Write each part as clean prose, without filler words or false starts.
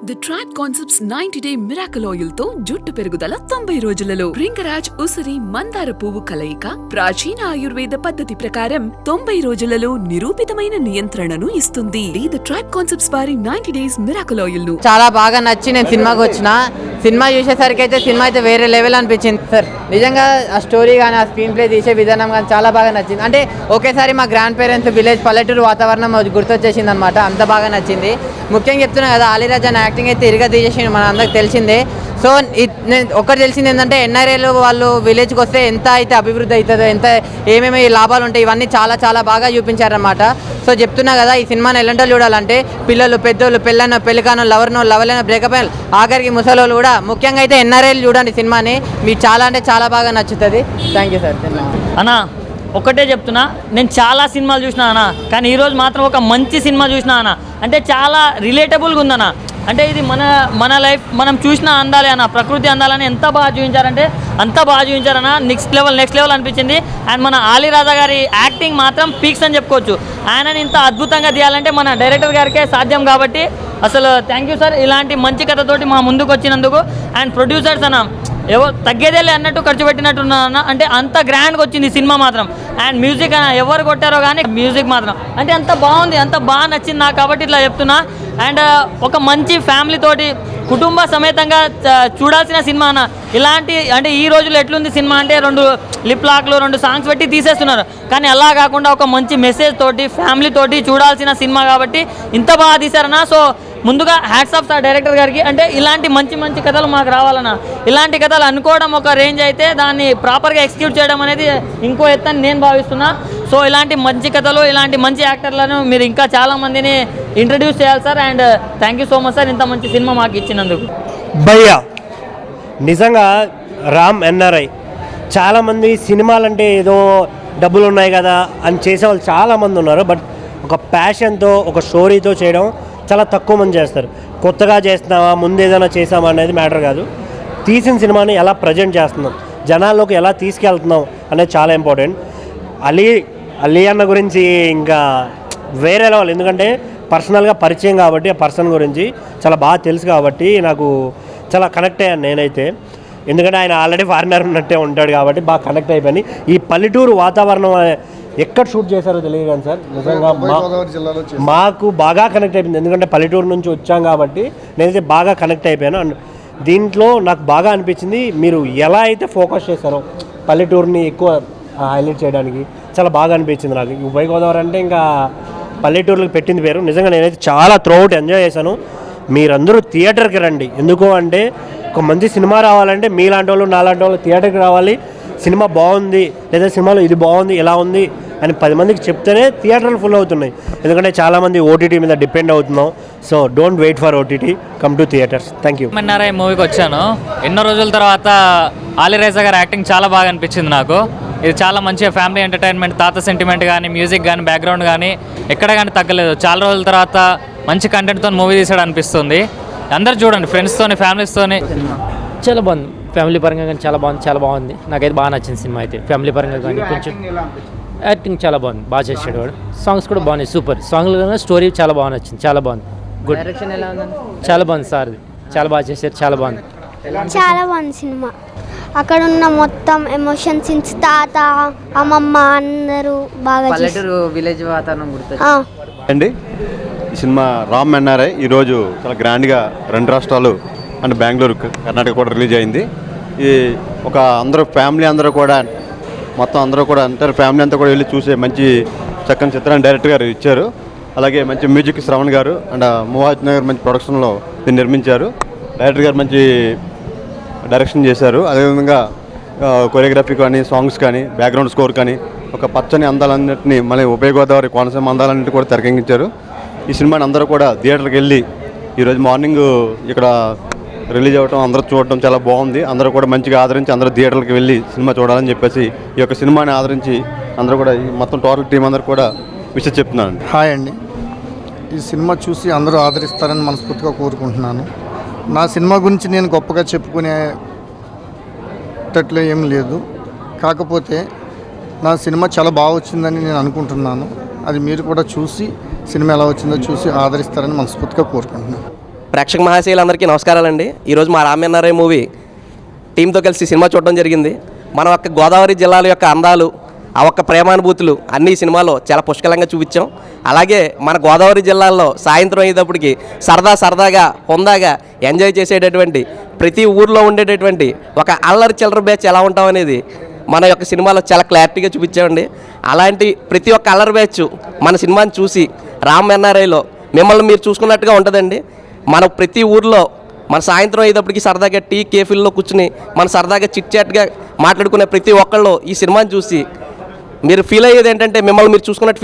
The tribe concepts 90-day miracle oil తో జుట్టు పెరుగుదల 90 రోజులలో భృంగరాజ్ ఉసిరి మందార పువ్వు కలయిక ప్రాచీన ఆయుర్వేద పద్ధతి ప్రకారం 90 రోజులలో నిరూపితమైన నియంత్రణను ఇస్తుంది. ది ట్రైబ్ కాన్సెప్ట్స్ వారి 90 days మిరాకల్ ఆయిల్ ను చాలా బాగా నచ్చి నేను సినిమాకి వచ్చిన. సినిమా చూసేసరికి అయితే సినిమా అయితే వేరే లెవెల్ అనిపించింది సార్. నిజంగా ఆ స్టోరీ కానీ ఆ స్క్రీన్ ప్లే తీసే విధానం కానీ చాలా బాగా నచ్చింది. అంటే ఒకేసారి మా గ్రాండ్ పేరెంట్స్ విలేజ్ పల్లెటూరు వాతావరణం గుర్తొచ్చేసింది అనమాట. అంత బాగా నచ్చింది. ముఖ్యంగా చెప్తున్నా కదా, అలీరాజ్ అనే యాక్టింగ్ అయితే ఇరుగా తీసేసింది, మన అందరికి తెలిసిందే. సో నేను ఒకటి తెలిసింది ఏంటంటే ఎన్ఆర్ఐలు వాళ్ళు విలేజ్కి వస్తే ఎంత అయితే అభివృద్ధి అవుతుందో, ఎంత ఏమేమి లాభాలు ఉంటాయి, ఇవన్నీ చాలా చాలా బాగా చూపించారనమాట. సో చెప్తున్నా కదా, ఈ సినిమాని ఎలాంటి చూడాలంటే పిల్లలు, పెద్దోళ్ళు, పెళ్ళైన, పెళ్ళికానో, లవర్నో, లవలైన, బ్రేకప్ అయిన, ఆఖరికి ముసలోళ్ళు కూడా, ముఖ్యంగా అయితే ఎన్ఆర్ఐలు చూడండి సినిమాని. మీకు చాలా అంటే చాలా బాగా నచ్చుతుంది. Thank you sir. అన్నా ఒకటే చెప్తున్నా, నేను చాలా సినిమాలు చూసినా అన్న, కానీ ఈరోజు మాత్రం ఒక మంచి సినిమా చూసినా అన్న. అంటే చాలా రిలేటబుల్గా ఉందన్న. అంటే ఇది మన లైఫ్ మనం చూసిన అందాలే అన్న, ప్రకృతి అందాలని ఎంత బాగా చూపించారంటే అంత బాగా చూపించారన్న. నెక్స్ట్ లెవెల్ అనిపించింది. అండ్ మన అలీరాజా గారి యాక్టింగ్ మాత్రం పీక్స్ అని చెప్పుకోవచ్చు. ఆయనని ఇంత అద్భుతంగా తీయాలంటే మన డైరెక్టర్ గారికే సాధ్యం. కాబట్టి అసలు థ్యాంక్ యూ సార్, ఇలాంటి మంచి కథతోటి మా ముందుకు వచ్చినందుకు. అండ్ ప్రొడ్యూసర్స్ అన్న ఎవరు తగ్గేదేలే అన్నట్టు ఖర్చు పెట్టినట్టున్నా అన్న. అంటే అంత గ్రాండ్గా వచ్చింది సినిమా మాత్రం. అండ్ మ్యూజిక్ అన్న ఎవరు కొట్టారో కానీ మ్యూజిక్ మాత్రం అంటే అంత బాగుంది, అంత బాగా నచ్చింది నాకు. కాబట్టి ఇట్లా చెప్తున్నా. అండ్ ఒక మంచి ఫ్యామిలీతోటి కుటుంబ సమేతంగా చూడాల్సిన సినిమా అన్న. ఇలాంటి అంటే ఈ రోజుల్లో ఎట్లుంది సినిమా అంటే 2 లిప్ లాక్లు 2 సాంగ్స్ పెట్టి తీసేస్తున్నారు. కానీ అలా కాకుండా ఒక మంచి మెసేజ్ తోటి ఫ్యామిలీతోటి చూడాల్సిన సినిమా కాబట్టి ఇంత బాగా తీశారన్న. సో ముందుగా హ్యాట్స్ ఆఫ్ సార్ డైరెక్టర్ గారికి. అంటే ఇలాంటి మంచి కథలు మాకు రావాలన్నా. ఇలాంటి కథలు అనుకోవడం ఒక రేంజ్ అయితే, దాన్ని ప్రాపర్గా ఎగ్జిక్యూట్ చేయడం అనేది ఇంకో ఎత్తని నేను భావిస్తున్నా. సో ఇలాంటి మంచి కథలు, ఇలాంటి మంచి యాక్టర్లను మీరు ఇంకా చాలామందిని ఇంట్రడ్యూస్ చేయాలి sir. And thank you so much sir, ఇంత మంచి సినిమా మాకు ఇచ్చినందుకు. భయ్యా నిజంగా రామ్ ఎన్ఆర్ఐ చాలామంది సినిమాలంటే ఏదో డబ్బులు ఉన్నాయి కదా అని చేసేవాళ్ళు చాలామంది ఉన్నారు. బట్ ఒక ప్యాషన్తో, ఒక స్టోరీతో చేయడం చాలా తక్కువ మంది చేస్తారు. కొత్తగా చేస్తున్నావా, ముందు ఏదైనా చేసామా అనేది మ్యాటర్ కాదు. తీసిన సినిమాని ఎలా ప్రజెంట్ చేస్తున్నాం, జనాల్లోకి ఎలా తీసుకెళ్తున్నాం అనేది చాలా ఇంపార్టెంట్. అలీ అన్న గురించి ఇంకా వేరే లెవెల్. ఎందుకంటే పర్సనల్గా పరిచయం కాబట్టి ఆ పర్సన్ గురించి చాలా బాగా తెలుసు కాబట్టి నాకు చాలా కనెక్ట్ అయ్యాను నేనైతే. ఎందుకంటే ఆయన ఆల్రెడీ ఫారినర్ ఉన్నట్టే ఉంటాడు కాబట్టి బాగా కనెక్ట్ అయిపోయి. ఈ పల్లెటూరు వాతావరణం ఎక్కడ షూట్ చేశారో తెలియదు కానీ సార్, నిజంగా మాకు బాగా కనెక్ట్ అయిపోయింది. ఎందుకంటే పల్లెటూరు నుంచి వచ్చాం కాబట్టి నేనైతే బాగా కనెక్ట్ అయిపోయాను. అండ్ దీంట్లో నాకు బాగా అనిపించింది, మీరు ఎలా అయితే ఫోకస్ చేశారో పల్లెటూరుని ఎక్కువ హైలైట్ చేయడానికి చాలా బాగా అనిపించింది నాకు. ఉభయ గోదావరి అంటే ఇంకా పల్లెటూరులకు పెట్టింది పేరు. నిజంగా నేనైతే చాలా త్రూఅవుట్ ఎంజాయ్ చేశాను. మీరందరూ థియేటర్కి రండి. ఎందుకు అంటే ఒక మంచి సినిమా రావాలంటే మీలాంటి వాళ్ళు, నాలాంటి వాళ్ళు థియేటర్కి రావాలి. సినిమా బాగుంది, లేదా సినిమాలో ఇది బాగుంది, ఇలా ఉంది అని 10 మందికి చెప్తేనే థియేటర్లు ఫుల్ అవుతున్నాయి. ఎందుకంటే చాలామంది ఓటీటీ మీద డిపెండ్ అవుతున్నాం. So don't wait for OTT, come to theatres. Thank you. NRI మూవీకి వచ్చాను. ఎన్నో రోజుల తర్వాత అలీరాజా గారి యాక్టింగ్ చాలా బాగా అనిపించింది నాకు. ఇది చాలా మంచిగా ఫ్యామిలీ ఎంటర్టైన్మెంట్, తాత సెంటిమెంట్ కానీ, మ్యూజిక్ కానీ, బ్యాక్గ్రౌండ్ కానీ ఎక్కడ కానీ తగ్గలేదు. చాలా రోజుల తర్వాత మంచి కంటెంట్తో మూవీ తీసాడు అనిపిస్తుంది. అందరు చూడండి, ఫ్రెండ్స్తోని, ఫ్యామిలీస్తోని. చాలా బాగుంది. ఫ్యామిలీ పరంగా కానీ చాలా బాగుంది. నాకైతే బాగా నచ్చింది సినిమా అయితే. ఫ్యామిలీ పరంగా కానీ కొంచెం యాక్టింగ్ చాలా బాగుంది, బాగా చేసాడు వాడు. సాంగ్స్ కూడా బాగున్నాయి, సూపర్ సాంగ్లు కానీ. స్టోరీ చాలా బాగా నచ్చింది, చాలా బాగుంది. గుడ్ డైరెక్షన్ ఎలా ఉందండి? చాలా బాగుంది సార్, చాలా బాగా చేశారు, చాలా బాగుంది. చాలా బాగుంది సినిమా. అక్కడ ఉన్న మొత్తం ఎమోషన్ సీన్స్, తాత, అమ్మమ్మ అందరూ బాగా పల్లెటూరు విలేజ్ వాతావరణం గుర్తు అండి. ఈ సినిమా రామ్ ఎన్ఆర్ఐ ఈరోజు చాలా గ్రాండ్గా 2 రాష్ట్రాలు అంటే బెంగళూరు, కర్ణాటక కూడా రిలీజ్ అయింది. ఇది ఒక అందరూ ఫ్యామిలీ అందరూ కూడా మొత్తం అందరూ కూడా అంటారు ఫ్యామిలీ అంతా కూడా వెళ్ళి చూసే మంచి చక్కని చిత్రాన్ని డైరెక్టర్ గారు ఇచ్చారు. అలాగే మంచి మ్యూజిక్ శ్రవణ్ గారు అండ్ మోహాజ్ నగర్ మంచి ప్రొడక్షన్లో దీన్ని నిర్మించారు. డైరెక్టర్ గారు మంచి డైరెక్షన్ చేశారు. అదేవిధంగా కొరియోగ్రఫీ కానీ, సాంగ్స్ కానీ, బ్యాక్గ్రౌండ్ స్కోర్ కానీ, ఒక పచ్చని అందాలన్నింటినీ మళ్ళీ ఉభయ గోదావరి, కోనసీమ అందాలన్నింటినీ కూడా తెరకెక్కించారు. ఈ సినిమాని అందరూ కూడా థియేటర్కి వెళ్ళి ఈరోజు మార్నింగ్ ఇక్కడ రిలీజ్ అవ్వడం, అందరూ చూడటం చాలా బాగుంది. అందరూ కూడా మంచిగా ఆదరించి అందరూ థియేటర్కి వెళ్ళి సినిమా చూడాలని చెప్పేసి ఈ యొక్క సినిమాని ఆదరించి అందరూ కూడా మొత్తం టోటల్ టీం అందరూ కూడా విషయం చెప్తున్నాను. హాయ్ అండి. ఈ సినిమా చూసి అందరూ ఆదరిస్తారని మనస్ఫూర్తిగా కోరుకుంటున్నాను. నా సినిమా గురించి నేను గొప్పగా చెప్పుకునేటట్లు ఏం లేదు. కాకపోతే నా సినిమా చాలా బాగా వచ్చిందని నేను అనుకుంటున్నాను. అది మీరు కూడా చూసి సినిమా ఎలా వచ్చిందో చూసి ఆదరిస్తారని మనస్ఫూర్తిగా కోరుకుంటున్నాను. ప్రేక్షక మహాశయులందరికీ నమస్కారాలండి. ఈరోజు మా రామ్ ఎన్ఆర్ఐ మూవీ టీంతో కలిసి సినిమా చూడడం జరిగింది. మన ఒక్క గోదావరి జిల్లాల యొక్క అందాలు, ఆ ఒక్క ప్రేమానుభూతులు అన్ని ఈ సినిమాలో చాలా పుష్కలంగా చూపించాం. అలాగే మన గోదావరి జిల్లాల్లో సాయంత్రం అయ్యేటప్పటికి సరదాగా హుందాగా ఎంజాయ్ చేసేటటువంటి, ప్రతి ఊర్లో ఉండేటటువంటి ఒక అల్లరి చిల్లర బ్యాచ్ ఎలా ఉంటాం అనేది మన యొక్క సినిమాలో చాలా క్లారిటీగా చూపించామండి. అలాంటి ప్రతి ఒక్క అల్లరి బ్యాచ్ మన సినిమాని చూసి రామ్ ఎన్ఆర్ఐలో మిమ్మల్ని మీరు చూసుకున్నట్టుగా ఉంటుందండి. మన ప్రతి ఊర్లో మన సాయంత్రం అయ్యేటప్పటికి సరదాగా టీ కేఫీల్లో కూర్చుని మన సరదాగా చిట్ చాట్గా మాట్లాడుకునే ప్రతి ఒక్కళ్ళు ఈ సినిమాని చూసి మీరు ఫీల్ అయ్యేది ఏంటంటే మిమ్మల్ని మీరు చూసుకున్నట్టు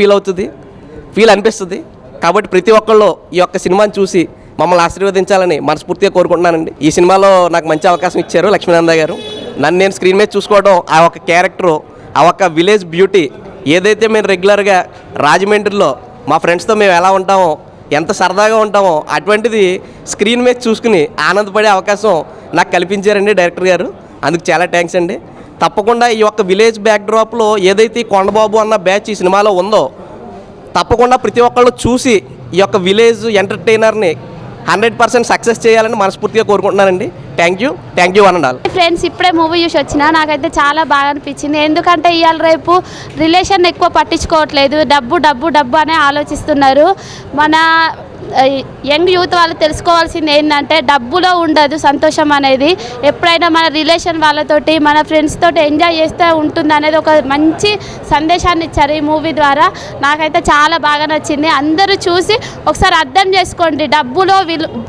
ఫీల్ అనిపిస్తుంది. కాబట్టి ప్రతి ఒక్కళ్ళు ఈ యొక్క సినిమాని చూసి మమ్మల్ని ఆశీర్వదించాలని మనస్ఫూర్తిగా కోరుకుంటున్నానండి. ఈ సినిమాలో నాకు మంచి అవకాశం ఇచ్చారు లక్ష్మీనంద గారు. నన్ను నేను స్క్రీన్ మీద చూసుకోవడం, ఆ ఒక క్యారెక్టరు, ఆ ఒక విలేజ్ బ్యూటీ, ఏదైతే మేము రెగ్యులర్గా రాజమండ్రిలో మా ఫ్రెండ్స్తో మేము ఎలా ఉంటామో, ఎంత సరదాగా ఉంటామో అటువంటిది స్క్రీన్ మీద చూసుకుని ఆనందపడే అవకాశం నాకు కల్పించారండి డైరెక్టర్ గారు. అందుకు చాలా థ్యాంక్స్ అండి. తప్పకుండా ఈ యొక్క విలేజ్ బ్యాక్డ్రాప్లో ఏదైతే కొండబాబు అన్న బ్యాచ్ ఈ సినిమాలో ఉందో తప్పకుండా ప్రతి ఒక్కళ్ళు చూసి ఈ యొక్క విలేజ్ ఎంటర్టైనర్ని 100% సక్సెస్ చేయాలని మనస్ఫూర్తిగా కోరుకుంటున్నానండి. థ్యాంక్ యూ అనండి. ఫ్రెండ్స్, ఇప్పుడే మూవీ చూసి వచ్చిన నాకైతే చాలా బాగా అనిపించింది. ఎందుకంటే ఇవాళ రేపు రిలేషన్ ఎక్కువ పట్టించుకోవట్లేదు, డబ్బు అనే ఆలోచిస్తున్నారు. మన యంగ్ యూత్ వాళ్ళు తెలుసుకోవాల్సింది ఏంటంటే డబ్బులో ఉండదు సంతోషం అనేది. ఎప్పుడైనా మన రిలేషన్ వాళ్ళతోటి, మన ఫ్రెండ్స్ తోటి ఎంజాయ్ చేస్తే ఉంటుంది అనేది ఒక మంచి సందేశాన్ని ఇచ్చారు ఈ మూవీ ద్వారా. నాకైతే చాలా బాగా నచ్చింది. అందరూ చూసి ఒకసారి అర్థం చేసుకోండి,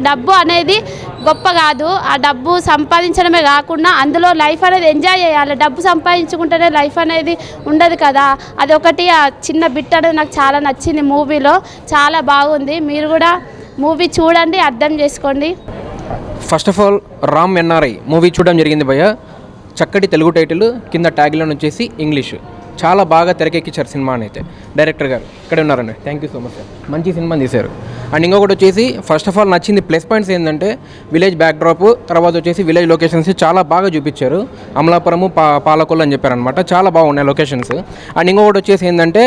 డబ్బు అనేది గొప్ప కాదు. ఆ డబ్బు సంపాదించడమే కాకుండా అందులో లైఫ్ అనేది ఎంజాయ్ చేయాలి. డబ్బు సంపాదించుకుంటేనే లైఫ్ అనేది ఉండదు కదా. అది ఒకటి ఆ చిన్న బిట్ అనేది నాకు చాలా నచ్చింది మూవీలో. చాలా బాగుంది. మీరు కూడా మూవీ చూడండి, అర్థం చేసుకోండి. First of all Ram NRI movie చూడడం జరిగింది భయ్య. చక్కటి తెలుగు టైటిల్, కింద ట్యాగ్లైన్ వచ్చేసి ఇంగ్లీష్. చాలా బాగా తెరకెక్కించారు సినిమాని అయితే డైరెక్టర్ గారు. ఇక్కడే ఉన్నారండి. Thank you so much sir. మంచి సినిమా తీశారు. అండ్ ఇంకొకటి వచ్చేసి ఫస్ట్ ఆఫ్ ఆల్ నచ్చింది ప్లస్ పాయింట్స్ ఏంటంటే విలేజ్ బ్యాక్డ్రాప్, తర్వాత వచ్చేసి విలేజ్ లొకేషన్స్ చాలా బాగా చూపించారు. అమలాపురము, పాలకొల్లు అని చెప్పారనమాట. చాలా బాగున్నాయి లొకేషన్స్. అండ్ ఇంకొకటి వచ్చేసి ఏంటంటే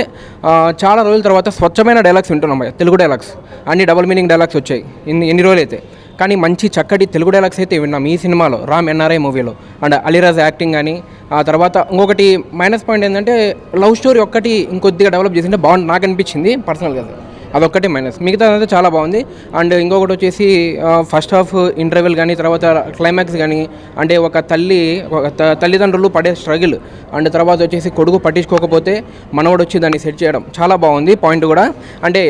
చాలా రోజుల తర్వాత స్వచ్ఛమైన డైలాగ్స్ వింటున్నాం తెలుగు డైలాగ్స్. అన్ని డబుల్ మీనింగ్ డైలాగ్స్ వచ్చాయి ఎన్ని రోజులు అయితే. కానీ మంచి చక్కటి తెలుగు డైలాగ్స్ అయితే విన్నాం ఈ సినిమాలో, రామ్ ఎన్ఆర్ఐ మూవీలో. అండ్ అలీరాజ్ యాక్టింగ్ కానీ, ఆ తర్వాత ఇంకొకటి మైనస్ పాయింట్ ఏంటంటే లవ్ స్టోరీ ఒక్కటి ఇంకొద్దిగా డెవలప్ చేసింటే బాగుంది నాకు అనిపించింది పర్సనల్గా. అదొక్కటే మైనస్, మిగతా అయితే చాలా బాగుంది. అండ్ ఇంకొకటి వచ్చేసి ఫస్ట్ హాఫ్ ఇంటర్వెల్ కానీ, తర్వాత క్లైమాక్స్ కానీ, అంటే ఒక తల్లిదండ్రులు పడే స్ట్రగుల్, అండ్ తర్వాత వచ్చేసి కొడుకు పట్టించుకోకపోతే మనవడు వచ్చి దాన్ని సెట్ చేయడం చాలా బాగుంది. పాయింట్ కూడా అంటే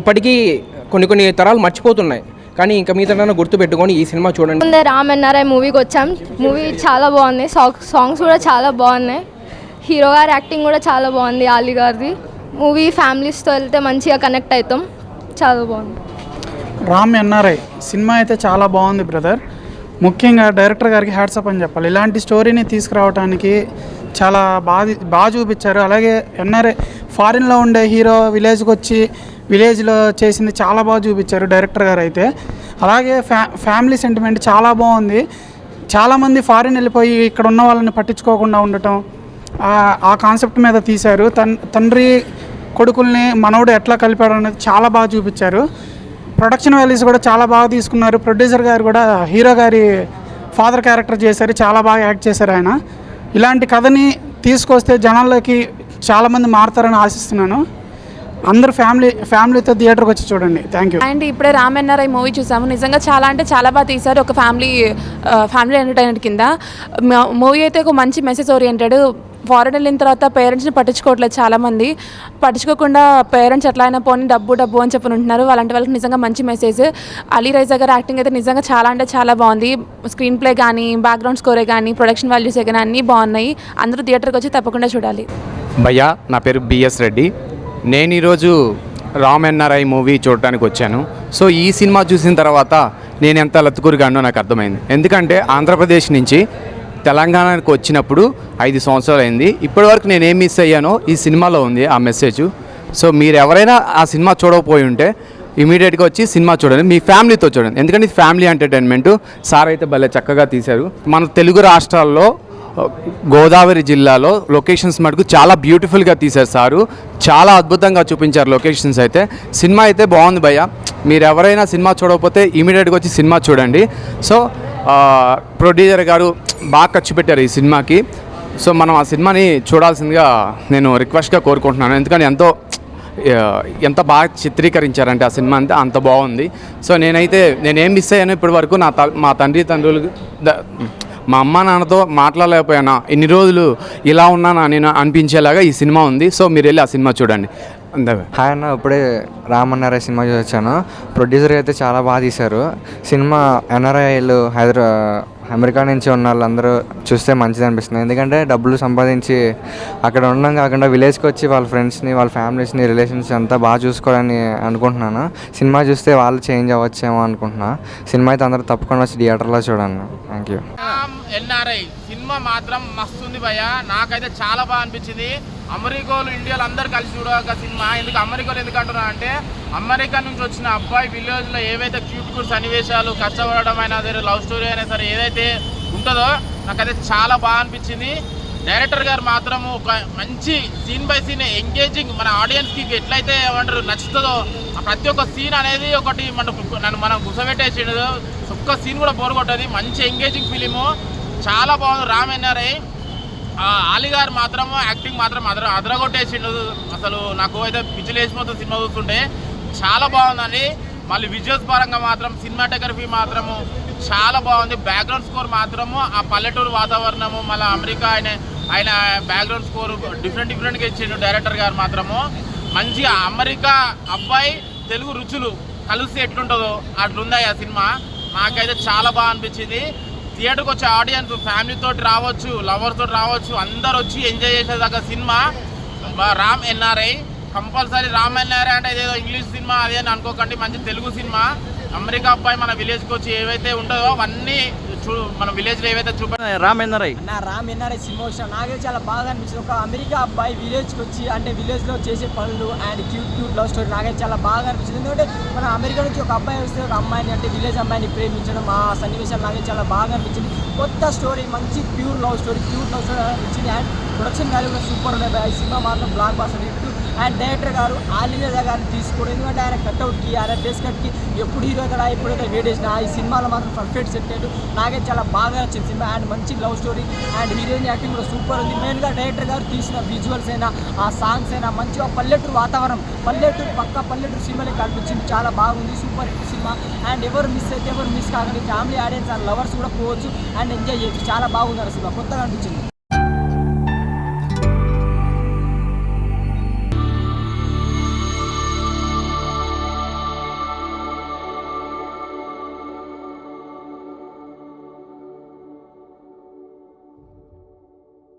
ఇప్పటికీ కొన్ని తరాలు మర్చిపోతున్నాయి, కానీ ఇంకా మీతో గుర్తుపెట్టుకొని ఈ సినిమా చూడండి. ముందే రామ్ ఎన్ఆర్ఐ మూవీకి వచ్చాం. మూవీ చాలా బాగుంది. సాంగ్స్ కూడా చాలా బాగున్నాయి. హీరో గారి యాక్టింగ్ కూడా చాలా బాగుంది, ఆలీ గారిది. మూవీ ఫ్యామిలీస్తో వెళ్తే మంచిగా కనెక్ట్ అవుతాం. చాలా బాగుంది. రామ్ ఎన్ఆర్ఐ సినిమా అయితే చాలా బాగుంది బ్రదర్. ముఖ్యంగా డైరెక్టర్ గారికి హ్యాట్సప్ అని చెప్పాలి. ఇలాంటి స్టోరీని తీసుకురావడానికి చాలా బాగా చూపించారు. అలాగే ఎన్ఆర్ఐ ఫారిన్లో ఉండే హీరో విలేజ్కి వచ్చి విలేజ్లో చేసింది చాలా బాగా చూపించారు డైరెక్టర్ గారు అయితే. అలాగే ఫ్యామిలీ సెంటిమెంట్ చాలా బాగుంది. చాలామంది ఫారిన్ వెళ్ళిపోయి ఇక్కడ ఉన్న వాళ్ళని పట్టించుకోకుండా ఉండటం, ఆ కాన్సెప్ట్ మీద తీశారు. తండ్రి కొడుకుల్ని మనవడు ఎట్లా కలిపాడు అనేది చాలా బాగా చూపించారు. ప్రొడక్షన్ వాల్యూస్ కూడా చాలా బాగా తీసుకున్నారు. ప్రొడ్యూసర్ గారు కూడా హీరో గారి ఫాదర్ క్యారెక్టర్ చేశారు, చాలా బాగా యాక్ట్ చేశారు ఆయన. ఇలాంటి కథని తీసుకొస్తే జనాల్లోకి చాలామంది మారుతారని ఆశిస్తున్నాను. అందరూ ఫ్యామిలీతో థియేటర్కి వచ్చి చూడండి. Thank you. అండ్ ఇప్పుడే రామ్ ఎన్ఆర్ఐ మూవీ చూసాము. నిజంగా చాలా అంటే చాలా బాగా తీశారు. ఒక ఫ్యామిలీ ఎంటర్టైనర్ కింద మూవీ అయితే ఒక మంచి మెసేజ్ ఓరియంటెడ్. ఫారెన్ వెళ్ళిన తర్వాత పేరెంట్స్ని పట్టించుకోవట్లేదు చాలామంది. పట్టించుకోకుండా పేరెంట్స్ ఎట్లా అయినా పోనీ డబ్బు అని చెప్పి ఉంటున్నారు. అలాంటి వాళ్ళకి నిజంగా మంచి మెసేజ్. అలీరైజా గారి యాక్టింగ్ అయితే నిజంగా చాలా అంటే చాలా బాగుంది. స్క్రీన్ ప్లే కానీ, బ్యాక్గ్రౌండ్ స్కోరే కానీ, ప్రొడక్షన్ వాల్యూసే కానీ అన్నీ బాగున్నాయి. అందరూ థియేటర్కి వచ్చి తప్పకుండా చూడాలి. భయ్యా, నా పేరు బిఎస్ రెడ్డి. నేను ఈరోజు రామ్ ఎన్ఆర్ఐ మూవీ చూడటానికి వచ్చాను. సో ఈ సినిమా చూసిన తర్వాత నేను ఎంత లత్తుకూరుగానో నాకు అర్థమైంది. ఎందుకంటే ఆంధ్రప్రదేశ్ నుంచి తెలంగాణకు వచ్చినప్పుడు 5 సంవత్సరాలు అయింది. ఇప్పటివరకు నేను ఏం మిస్ అయ్యానో ఈ సినిమాలో ఉంది ఆ మెసేజ్. సో మీరు ఎవరైనా ఆ సినిమా చూడకపోయి ఉంటే ఇమీడియట్గా వచ్చి సినిమా చూడండి, మీ ఫ్యామిలీతో చూడండి. ఎందుకంటే ఇది ఫ్యామిలీ ఎంటర్టైన్మెంట్. సార్ అయితే భలే చక్కగా తీశారు. మన తెలుగు రాష్ట్రాల్లో గోదావరి జిల్లాలో లొకేషన్స్ మటుకు చాలా బ్యూటిఫుల్గా తీశారు సారు. చాలా అద్భుతంగా చూపించారు లొకేషన్స్ అయితే. సినిమా అయితే బాగుంది భయ్య. మీరు ఎవరైనా సినిమా చూడకపోతే ఇమీడియట్గా వచ్చి సినిమా చూడండి. సో ప్రొడ్యూసర్ గారు బాగా ఖర్చు పెట్టారు ఈ సినిమాకి. సో మనం ఆ సినిమాని చూడాల్సిందిగా నేను రిక్వెస్ట్గా కోరుకుంటున్నాను. ఎందుకంటే ఎంత బాగా చిత్రీకరించారంటే ఆ సినిమా అంత బాగుంది. సో నేనేం మిస్ అయ్యాను ఇప్పటి వరకు మా తండ్రులు మా అమ్మ నాన్నతో మాట్లాడలేకపోయానా, ఇన్ని రోజులు ఇలా ఉన్నానా నేను అనిపించేలాగా ఈ సినిమా ఉంది. సో మీరు వెళ్ళి ఆ సినిమా చూడండి. హాయ్ అన్న, ఇప్పుడే రామ్ ఎన్ఆర్ఐ సినిమా చూసి వచ్చాను. ప్రొడ్యూసర్ అయితే చాలా బాగా తీశారు సినిమా. ఎన్ఆర్ఐలు అమెరికా నుంచి ఉన్న వాళ్ళందరూ చూస్తే మంచిది అనిపిస్తుంది. ఎందుకంటే డబ్బులు సంపాదించి అక్కడ ఉండడం కాకుండా విలేజ్కి వచ్చి వాళ్ళ ఫ్రెండ్స్ని, వాళ్ళ ఫ్యామిలీస్ని, రిలేషన్స్ అంతా బాగా చూసుకోవాలని అనుకుంటున్నాను. సినిమా చూస్తే వాళ్ళు చేంజ్ అవ్వచ్చేమో అనుకుంటున్నా. సినిమా అయితే అందరూ తప్పకుండా వచ్చి థియేటర్లో చూడండి. Thank you. ఎన్ఆర్ఐ సినిమా మాత్రం మస్తుంది భయ్య. నాకైతే చాలా బాగా అనిపించింది. అమెరికాలో ఇండియాలో అందరు కలిసి చూడక సినిమా. అమెరికాలో ఎందుకు అంటున్నా అంటే, అమెరికా నుంచి వచ్చిన అబ్బాయి విలేజ్లో ఏవైతే క్యూట్ సన్నివేశాలు, కష్టపడడం అయినా సరే, లవ్ స్టోరీ అయినా సరే ఏదైతే ఉంటుందో నాకైతే చాలా బాగా అనిపించింది. డైరెక్టర్ గారు మాత్రం ఒక మంచి సీన్ బై సీన్ ఎంగేజింగ్, మన ఆడియన్స్కి ఎట్లయితే ఏమంటారు నచ్చుతుందో ప్రతి ఒక్క సీన్ అనేది ఒకటి మనం గుసబెట్టేసిండు. ఒక్క సీన్ కూడా బోర్ కొట్టది. మంచి ఎంగేజింగ్ ఫిలిము, చాలా బాగుంది. రామ్ ఎన్ఆర్ఐ ఆలీ గారు మాత్రం యాక్టింగ్ మాత్రం అదరగొట్టేసిండు. అసలు నాకు అయితే పిచ్చిలు వేసిపోతుంది సినిమా చూస్తుంటే. చాలా బాగుందండి. మళ్ళీ విజువల్స్ పరంగా మాత్రం సినిమాటోగ్రఫీ మాత్రము చాలా బాగుంది. బ్యాక్గ్రౌండ్ స్కోర్ మాత్రము ఆ పల్లెటూరు వాతావరణము, మళ్ళీ అమెరికా ఆయన బ్యాక్గ్రౌండ్ స్కోర్ డిఫరెంట్గా ఇచ్చిండు డైరెక్టర్ గారు మాత్రము. మంచిగా అమెరికా అబ్బాయి తెలుగు రుచులు కలిసి ఎట్లుంటుందో అట్లుంది ఆ సినిమా. నాకైతే చాలా బాగా అనిపించింది. థియేటర్కి వచ్చే ఆడియన్స్ ఫ్యామిలీతో రావచ్చు, లవర్స్ తోటి రావచ్చు, అందరు వచ్చి ఎంజాయ్ చేసేదాకా cinema Ram NRI. Compulsory Ram NRI అంటే ఏదో ఇంగ్లీష్ సినిమా అదే అని అనుకోకండి, మంచి తెలుగు సినిమా. అమెరికా అబ్బాయి మన విలేజ్కి వచ్చి ఏవైతే ఉంటుందో అవన్నీ మన విలేజ్లో ఏవైతే రామ్ ఎన్ఆర్ఐ సినిమా వచ్చిన నాకైతే చాలా బాగా అనిపించింది. ఒక అమెరికా అబ్బాయి విలేజ్కి వచ్చి అంటే విలేజ్లో చేసే పనులు అండ్ క్యూట్ లవ్ స్టోరీ నాకైతే చాలా బాగా అనిపించింది. ఎందుకంటే మన అమెరికా నుంచి ఒక అబ్బాయి వస్తే ఒక అమ్మాయిని అంటే విలేజ్ అమ్మాయిని ప్రేమించడం, ఆ సన్నివేశాలు నాకైతే చాలా బాగా అనిపించింది. కొత్త స్టోరీ, మంచి క్యూట్ లవ్ స్టోరీ అనిపించింది. అండ్ ప్రొడక్షన్ వాల్యూ కూడా సూపర్ ఉన్నాయి. ఈ సినిమా మాత్రం blockbuster hit. And director గారు ఆలీ గారిని తీసుకోవడం, ఎందుకంటే ఆయన కట్అవుట్కి, ఆయన ఫేస్ కట్కి ఎప్పుడు హీరో కదా ఎప్పుడైతే వేడేసిన ఈ సినిమాలో మాత్రం పర్ఫెక్ట్ సెట్ అయ్యాడు. నాకైతే చాలా బాగా నచ్చింది సినిమా. అండ్ మంచి love story and heroine acting కూడా సూపర్ ఉంది. మెయిన్గా డైరెక్టర్ గారు తీసిన విజువల్స్ అయినా, ఆ సాంగ్స్ అయినా, మంచిగా పల్లెటూరు వాతావరణం, పల్లెటూరు సినిమాలే కనిపించింది. చాలా బాగుంది, సూపర్ హిట్ సినిమా. అండ్ ఎవరు మిస్ కాకండి, ఫ్యామిలీ ఆడియన్స్ అండ్ లవర్స్ కూడా పోవచ్చు అండ్ ఎంజాయ్ చేయొచ్చు. చాలా బాగుంది సినిమా, కొత్తగా అనిపించింది.